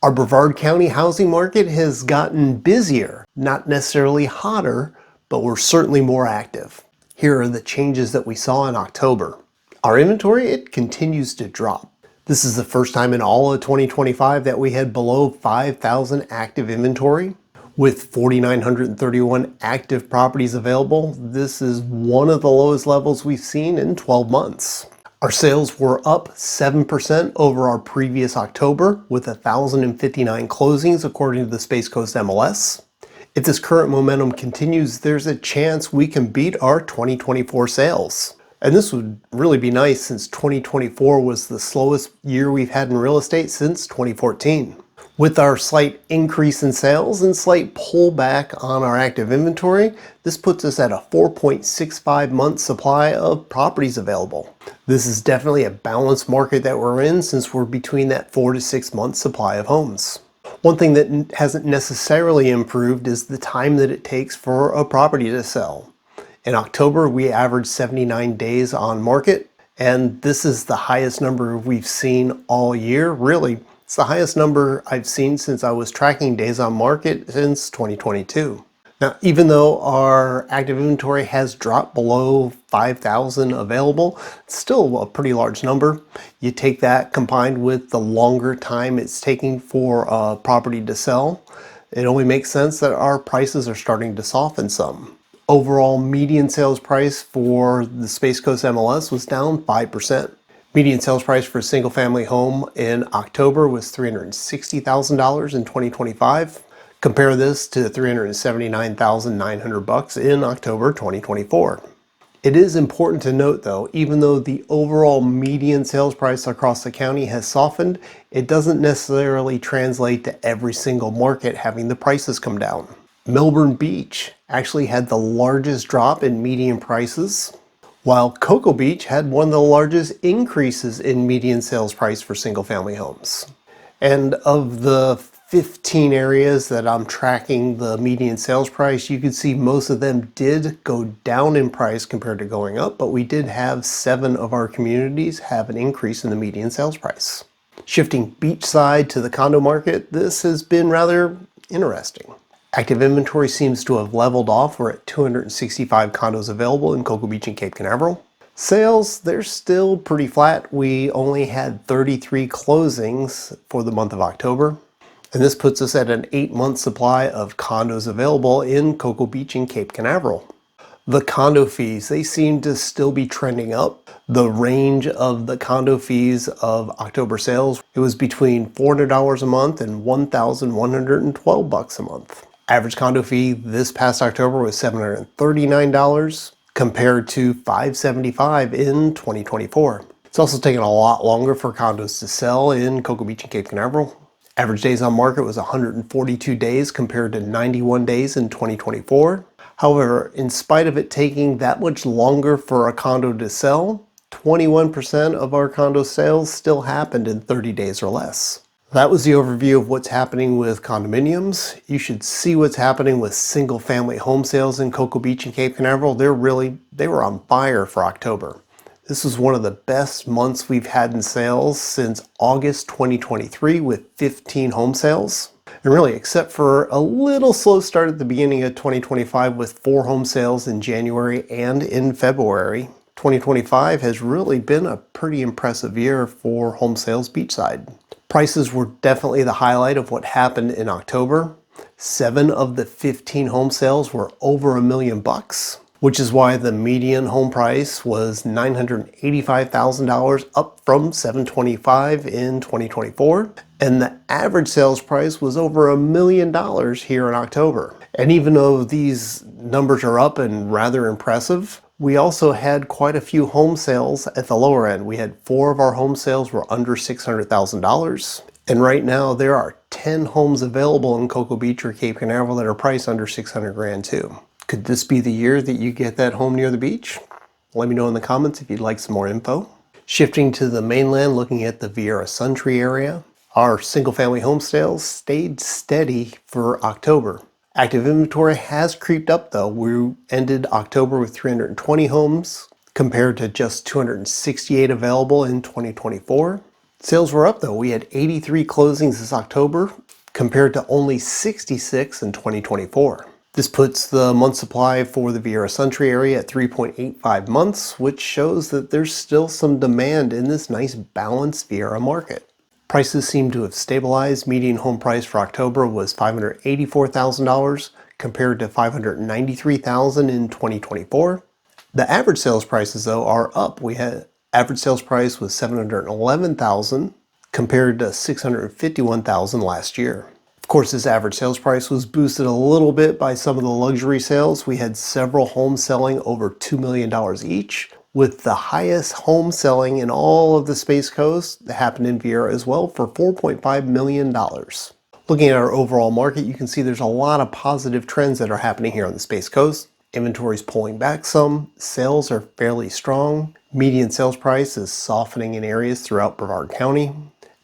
Our Brevard County housing market has gotten busier, not necessarily hotter, but we're certainly more active. Here are the changes that we saw in October. Our inventory, it continues to drop. This is the first time in all of 2025 that we had below 5,000 active inventory. With 4,931 active properties available, this is one of the lowest levels we've seen in 12 months. Our sales were up 7% over our previous October, with 1,059 closings according to the Space Coast MLS. If this current momentum continues, there's a chance we can beat our 2024 sales. And this would really be nice since 2024 was the slowest year we've had in real estate since 2014. With our slight increase in sales and slight pullback on our active inventory, this puts us at a 4.65 month supply of properties available. This is definitely a balanced market that we're in since we're between that 4 to 6 month supply of homes. One thing that hasn't necessarily improved is the time that it takes for a property to sell. In October, we averaged 79 days on market, and this is the highest number we've seen all year. Really, it's the highest number I've seen since I was tracking days on market since 2022. Now, even though our active inventory has dropped below 5,000 available, it's still a pretty large number. You take that combined with the longer time it's taking for a property to sell, it only makes sense that our prices are starting to soften some. Overall median sales price for the Space Coast MLS was down 5%. Median sales price for a single family home in October was $360,000 in 2025. Compare this to $379,900 in October 2024. It is important to note though, even though the overall median sales price across the county has softened, it doesn't necessarily translate to every single market having the prices come down. Melbourne Beach actually had the largest drop in median prices, while Cocoa Beach had one of the largest increases in median sales price for single-family homes. And of the 15 areas that I'm tracking the median sales price, you can see most of them did go down in price compared to going up, but we did have 7 of our communities have an increase in the median sales price. Shifting beachside to the condo market, this has been rather interesting. Active inventory seems to have leveled off. We're at 265 condos available in Cocoa Beach and Cape Canaveral. Sales, they're still pretty flat. We only had 33 closings for the month of October. And this puts us at an 8-month supply of condos available in Cocoa Beach and Cape Canaveral. The condo fees, they seem to still be trending up. The range of the condo fees of October sales, it was between $400 a month and $1,112 a month. Average condo fee this past October was $739 compared to $575 in 2024. It's also taken a lot longer for condos to sell in Cocoa Beach and Cape Canaveral. Average days on market was 142 days compared to 91 days in 2024. However, in spite of it taking that much longer for a condo to sell, 21% of our condo sales still happened in 30 days or less. That was the overview of what's happening with condominiums. You should see what's happening with single family home sales in Cocoa Beach and Cape Canaveral. They were on fire for October. This was one of the best months we've had in sales since August 2023 with 15 home sales. And really, except for a little slow start at the beginning of 2025 with 4 home sales in January and in February, 2025 has really been a pretty impressive year for home sales beachside. Prices were definitely the highlight of what happened in October. 7 of the 15 home sales were over $1 million, which is why the median home price was $985,000, up from $725,000 in 2024. And the average sales price was over $1 million here in October. And even though these numbers are up and rather impressive, we also had quite a few home sales at the lower end. We had 4 of our home sales were under $600,000. And right now there are 10 homes available in Cocoa Beach or Cape Canaveral that are priced under $600,000 too. Could this be the year that you get that home near the beach? Let me know in the comments if you'd like some more info. Shifting to the mainland, looking at the Viera Suntree area, our single family home sales stayed steady for October. Active inventory has creeped up though. We ended October with 320 homes compared to just 268 available in 2024. Sales were up though. We had 83 closings this October compared to only 66 in 2024. This puts the month supply for the Viera Suntree area at 3.85 months, which shows that there's still some demand in this nice balanced Viera market. Prices seem to have stabilized. Median home price for October was $584,000 compared to $593,000 in 2024. The average sales prices though are up. We had average sales price was $711,000 compared to $651,000 last year. Of course, this average sales price was boosted a little bit by some of the luxury sales. We had several homes selling over $2 million each, with the highest home selling in all of the Space Coast that happened in Viera as well for $4.5 million. Looking at our overall market, you can see there's a lot of positive trends that are happening here on the Space Coast. Inventory's pulling back some, sales are fairly strong, median sales price is softening in areas throughout Brevard County.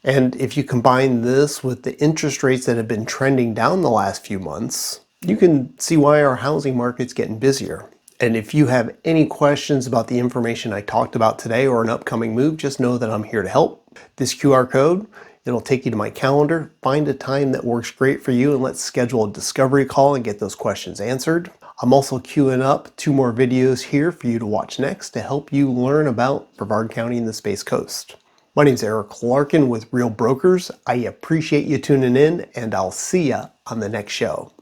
And if you combine this with the interest rates that have been trending down the last few months, you can see why our housing market's getting busier. And if you have any questions about the information I talked about today or an upcoming move, just know that I'm here to help. This QR code, it'll take you to my calendar. Find a time that works great for you and let's schedule a discovery call and get those questions answered. I'm also queuing up 2 more videos here for you to watch next to help you learn about Brevard County and the Space Coast. My name's Eric Larkin with Real Brokers. I appreciate you tuning in and I'll see ya on the next show.